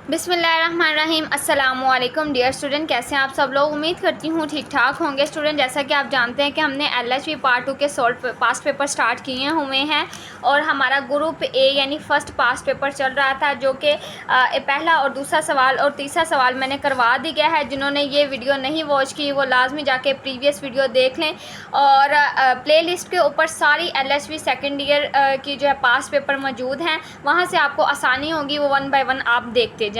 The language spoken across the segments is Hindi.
बिस्मिल्लाहिर्रहमानिर्रहीम। अस्सलामुअलैकुम डियर स्टूडेंट, कैसे हैं आप सब लोग। उम्मीद करती हूँ ठीक ठाक होंगे। स्टूडेंट, जैसा कि आप जानते हैं कि हमने LHV पार्ट 2 के सॉल्व पास्ट पेपर स्टार्ट किए हुए हैं और हमारा ग्रुप ए यानी फ़र्स्ट पास्ट पेपर चल रहा था, जो कि पहला और दूसरा सवाल और तीसरा सवाल मैंने करवा दिया है। जिन्होंने ये वीडियो नहीं वॉच की वो लाजमी जाके प्रीवियस वीडियो देख लें और प्ले लिस्ट के ऊपर सारी LHV सेकेंड ईयर की जो है पास्ट पेपर मौजूद हैं, वहाँ से आपको आसानी होगी, वो 1 बाय 1 आप देखते जाएं।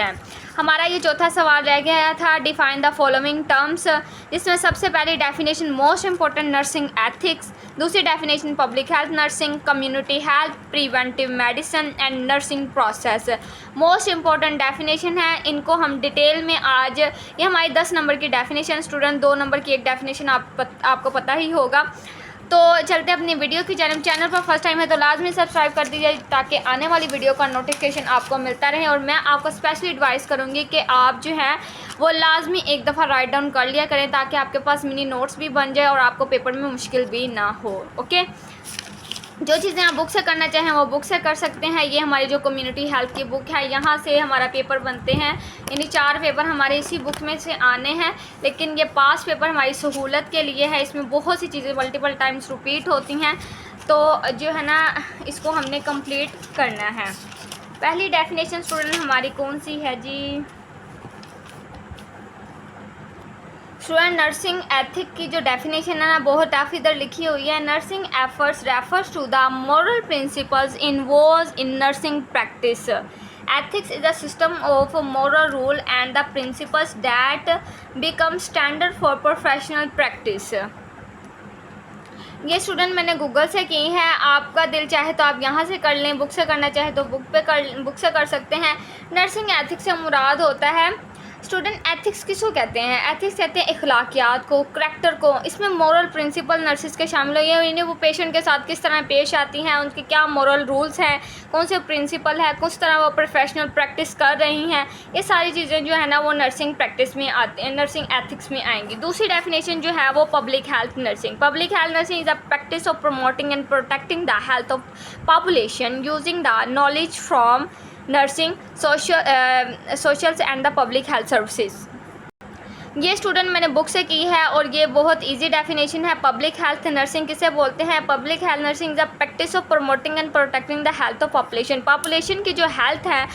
हमारा ये चौथा सवाल रह गया था, डिफाइन द फॉलोइंग टर्म्स, जिसमें सबसे पहली definition most important nursing ethics, दूसरी definition public health nursing, community health, preventive medicine and nursing process. Most important definition है, इनको हम डिटेल में आज, ये हमारी 10 नंबर की डेफिनेशन, स्टूडेंट 2 नंबर की एक डेफिनेशन आपको पता ही होगा। तो चलते अपनी वीडियो की जानब। चैनल पर फर्स्ट टाइम है तो लाजमी सब्सक्राइब कर दीजिए ताकि आने वाली वीडियो का नोटिफिकेशन आपको मिलता रहे। और मैं आपको स्पेशली एडवाइस करूँगी कि आप जो है वो लाजमी एक दफ़ा राइट डाउन कर लिया करें ताकि आपके पास मिनी नोट्स भी बन जाए और आपको पेपर में मुश्किल भी ना हो। ओके, जो चीज़ें आप बुक से करना चाहें वो बुक से कर सकते हैं। ये हमारी जो कम्युनिटी हेल्थ की बुक है, यहाँ से हमारा पेपर बनते हैं, यानी 4 पेपर हमारे इसी बुक में से आने हैं। लेकिन ये पास पेपर हमारी सहूलत के लिए है, इसमें बहुत सी चीज़ें मल्टीपल टाइम्स रिपीट होती हैं, तो जो है ना इसको हमने कंप्लीट करना है। पहली डेफिनेशन स्टूडेंट हमारी कौन सी है जी स्टूडेंट? नर्सिंग एथिक की जो डेफिनेशन है ना बहुत टफ इधर लिखी हुई है। Nursing efforts refers to the moral principles involved in nursing practice. Ethics is a system of moral rule and the principles that become standard for professional practice. ये स्टूडेंट मैंने गूगल से की है, आपका दिल चाहे तो आप यहाँ से कर लें, बुक से करना चाहे तो बुक से कर सकते हैं। नर्सिंग एथिक्स से मुराद होता है स्टूडेंट, एथिक्स किसको कहते हैं? एथिक्स कहते हैं इखलाकियात को, करैक्टर को। इसमें मोरल प्रिंसिपल नर्सिस के शामिल हुए हैं, यानी वो पेशेंट के साथ किस तरह पेश आती हैं, उनके क्या मोरल रूल्स हैं, कौन से प्रिंसिपल है, किस तरह वो प्रोफेशनल प्रैक्टिस कर रही हैं, ये सारी चीज़ें जो है ना वो नर्सिंग प्रैक्टिस में आती हैं, नर्सिंग एथिक्स में आएंगी। दूसरी डेफिनेशन जो है वो public health nursing. Public health nursing is a practice of promoting and protecting the health of population using the knowledge from nursing, socials and the public health services। ये स्टूडेंट मैंने बुक से की है और ये बहुत इजी डेफिनेशन है। पब्लिक हेल्थ नर्सिंग किसे बोलते हैं? Public health nursing is the practice of promoting and protecting the health of population. Population की जो हेल्थ है,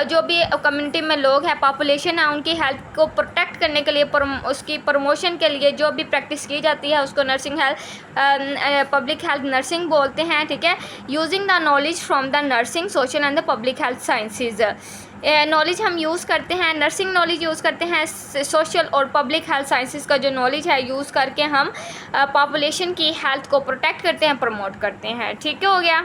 जो भी कम्युनिटी में लोग हैं, पॉपुलेशन है, उनकी हेल्थ को प्रोटेक्ट करने के लिए, उसकी प्रमोशन के लिए जो भी प्रैक्टिस की जाती है उसको nursing health public health nursing बोलते हैं। ठीक है, using the knowledge from the nursing, social and the public health sciences. Knowledge हम यूज़ करते हैं, नर्सिंग नॉलेज यूज़ करते हैं, सोशल और पब्लिक हेल्थ साइंसेस का जो नॉलेज है यूज़ करके हम पॉपुलेशन की हेल्थ को प्रोटेक्ट करते हैं, प्रमोट करते हैं। ठीक है, हो गया।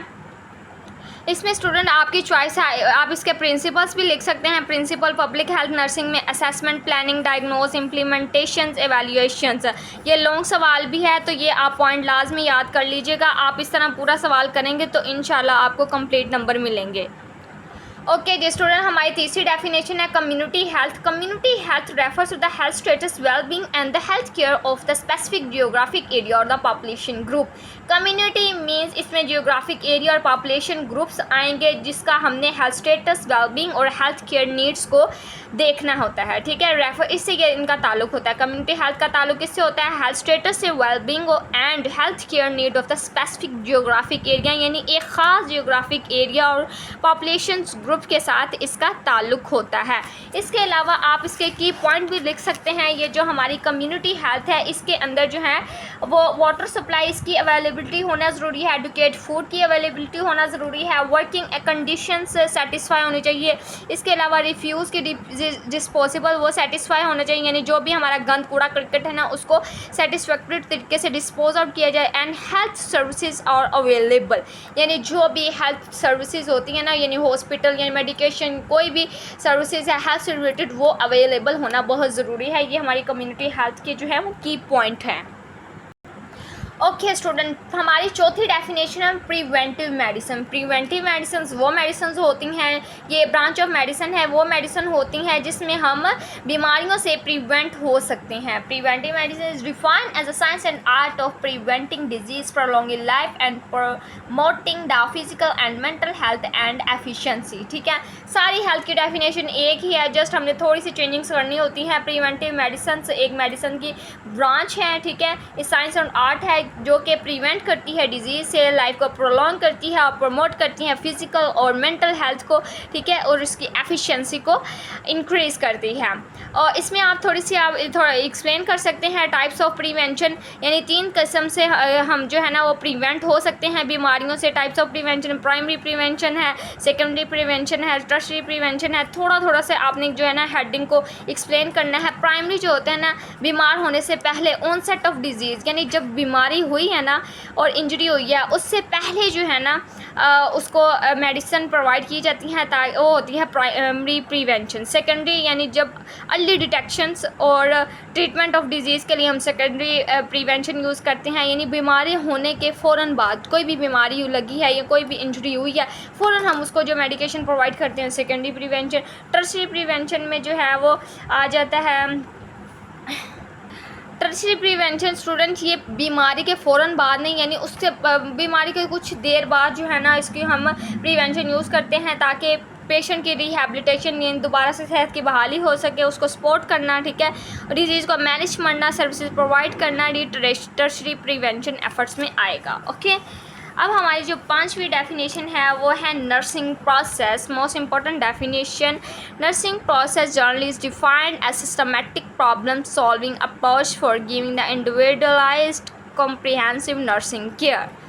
इसमें स्टूडेंट आपकी चॉइस है, आप इसके प्रिंसिपल्स भी लिख सकते हैं। प्रिंसिपल पब्लिक हेल्थ नर्सिंग में असेसमेंट, प्लानिंग, डायग्नोज, इम्प्लीमेंटेशंस, एवेल्यूएशंस। ये लॉन्ग सवाल भी है तो ये आप पॉइंट लाजमी याद कर लीजिएगा। आप इस तरह पूरा सवाल करेंगे तो इंशाल्लाह आपको कंप्लीट नंबर मिलेंगे। ओके जी स्टूडेंट, हमारी तीसरी डेफिनेशन है community health. Community health refers to the health status, wellbeing and the health care of the specific geographic area और the population group. Community means इसमें जियोग्राफिक एरिया और पॉपुलेशन ग्रुप्स आएंगे जिसका हमने हेल्थ स्टेटस, वेलबींग और हेल्थ केयर नीड्स को देखना होता है। ठीक है, रेफर इससे ये इनका ताल्लुक होता है। कम्युनिटी हेल्थ का ताल्लुक किससे होता है? हेल्थ स्टेटस से, wellbeing and health care need of the specific geographic area, यानी एक ख़ास जियोग्राफिक एरिया और पॉपुलेशन ग्रुप के साथ इसका ताल्लुक होता है। इसके अलावा आप इसके की पॉइंट भी लिख सकते हैं। ये जो हमारी कम्युनिटी हेल्थ है इसके अंदर जो है वो वाटर सप्लाई इसकी अवेलेबिलिटी होना ज़रूरी है, एडुकेट फूड की अवेलेबिलिटी होना ज़रूरी है, वर्किंग कंडीशंस सेटिस्फाई होनी चाहिए। इसके अलावा रिफ्यूज़ की डिस्पोजेबल वो सेटिस्फाई होना चाहिए, यानी जो भी हमारा गंद कूड़ा करकट है ना उसको सेटिस्फैक्टरी तरीके से डिस्पोज आउट किया जाए। And health services are available, यानी जो भी हेल्थ सर्विसेज होती हैं ना, यानी हॉस्पिटल या मेडिकेशन, कोई भी सर्विसेज है हेल्थ से रिलेटेड वो अवेलेबल होना बहुत ज़रूरी है। ये हमारी कम्युनिटी हेल्थ के जो है वो की पॉइंट है। ओके स्टूडेंट, हमारी चौथी डेफिनेशन है प्रिवेंटिव मेडिसिन। प्रिवेंटिव मेडिसिन वो मेडिसिन होती हैं, ये ब्रांच ऑफ मेडिसिन है, वो मेडिसिन होती हैं जिसमें हम बीमारियों से प्रिवेंट हो सकते हैं। Preventive medicine is defined as a science and art of preventing disease, prolonging life and promoting the physical and mental health and efficiency. ठीक है, सारी हेल्थ की डेफिनेशन एक ही है, जस्ट हमने थोड़ी सी चेंजिंग्स करनी होती हैं। प्रिवेंटिव मेडिसिन एक मेडिसिन की ब्रांच है, ठीक है, ये साइंस एंड आर्ट है जो कि प्रिवेंट करती है डिजीज़ से, लाइफ को प्रोलॉन्ग करती है और प्रमोट करती है फिज़िकल और मेंटल हेल्थ को, ठीक है, और इसकी एफिशिएंसी को इंक्रीज़ करती है। और इसमें आप थोड़ा एक्सप्लेन कर सकते हैं टाइप्स ऑफ प्रिवेंशन, यानी 3 किस्म से हम जो है ना वो प्रिवेंट हो सकते हैं बीमारियों से। Types of prevention, primary prevention है, सेकेंडरी प्रिवेंशन है, टर्शियरी प्रिवेंशन है। थोड़ा से आपने जो है ना हेडिंग को एक्सप्लेन करना है। प्राइमरी जो होते हैं ना, बीमार होने से पहले ऑनसेट ऑफ डिजीज़, यानी जब बीमारी हुई है ना और इंजरी हुई है उससे पहले जो है ना उसको मेडिसिन प्रोवाइड की जाती हैं, वो होती है प्राइमरी प्रिवेंशन। सेकेंडरी यानी जब अर्ली डिटेक्शंस और ट्रीटमेंट ऑफ डिजीज़ के लिए हम सेकेंडरी प्रिवेंशन यूज़ करते हैं, यानी बीमारी होने के फ़ौरन बाद कोई भी बीमारी लगी है या कोई भी इंजरी हुई है, फ़ौरन हम उसको जो मेडिकेशन प्रोवाइड करते हैं, सेकेंडरी प्रिवेंशन। टर्शियरी प्रिवेंशन में जो है वो आ जाता है टर्शियरी प्रिवेंशन स्टूडेंट, ये बीमारी के फ़ौरन बाद नहीं, यानी उससे बीमारी के कुछ देर बाद जो है ना इसकी हम प्रिवेंशन यूज़ करते हैं ताकि पेशेंट की रिहैबिलिटेशन यानी दोबारा से सेहत की बहाली हो सके, उसको सपोर्ट करना, ठीक है, डिजीज़ को मैनेज करना, सर्विसेज प्रोवाइड करना, ये टर्शियरी प्रिवेंशन एफर्ट्स में आएगा। ओके, अब हमारी जो 5वीं डेफिनेशन है वो है nursing process. Most important definition, nursing process generally is defined as systematic problem solving approach for giving the individualized comprehensive nursing care.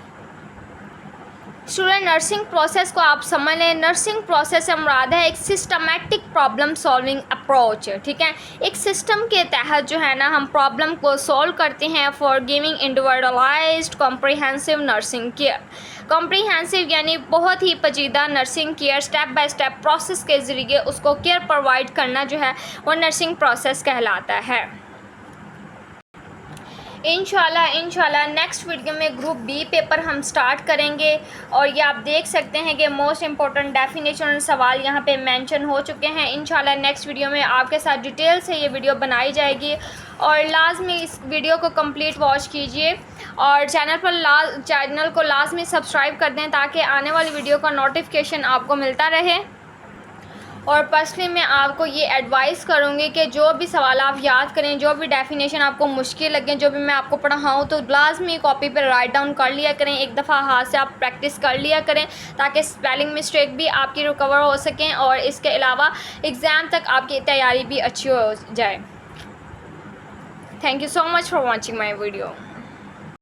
Student, nursing process को आप समझ लें, नर्सिंग प्रोसेस से मुराद है एक सिस्टमैटिक प्रॉब्लम सॉल्विंग अप्रोच, ठीक है, एक सिस्टम के तहत जो है ना हम प्रॉब्लम को सॉल्व करते हैं for giving individualised comprehensive nursing care. Comprehensive यानी बहुत ही पेचीदा nursing care, step by step process के ज़रिए उसको केयर प्रोवाइड करना जो है वो नर्सिंग प्रोसेस कहलाता है। इंशाल्लाह नेक्स्ट वीडियो में ग्रुप बी पेपर हम स्टार्ट करेंगे और ये आप देख सकते हैं कि मोस्ट इंपॉर्टेंट डेफिनेशन और सवाल यहाँ पे मेंशन हो चुके हैं। इंशाल्लाह नेक्स्ट वीडियो में आपके साथ डिटेल से ये वीडियो बनाई जाएगी और लाजमी इस वीडियो को कंप्लीट वॉच कीजिए और चैनल को लाजमी सब्सक्राइब कर दें ताकि आने वाली वीडियो का नोटिफिकेशन आपको मिलता रहे। और पर्सनली मैं आपको ये एडवाइस करूँगी कि जो भी सवाल आप याद करें, जो भी डेफिनेशन आपको मुश्किल लगें, जो भी मैं आपको पढ़ाऊँ तो लाजमी कॉपी पर राइट डाउन कर लिया करें, एक दफ़ा हाथ से आप प्रैक्टिस कर लिया करें ताकि स्पेलिंग मिस्टेक भी आपकी रिकवर हो सकें और इसके अलावा एग्ज़ाम तक आपकी तैयारी भी अच्छी हो जाए। Thank you so much for watching my video.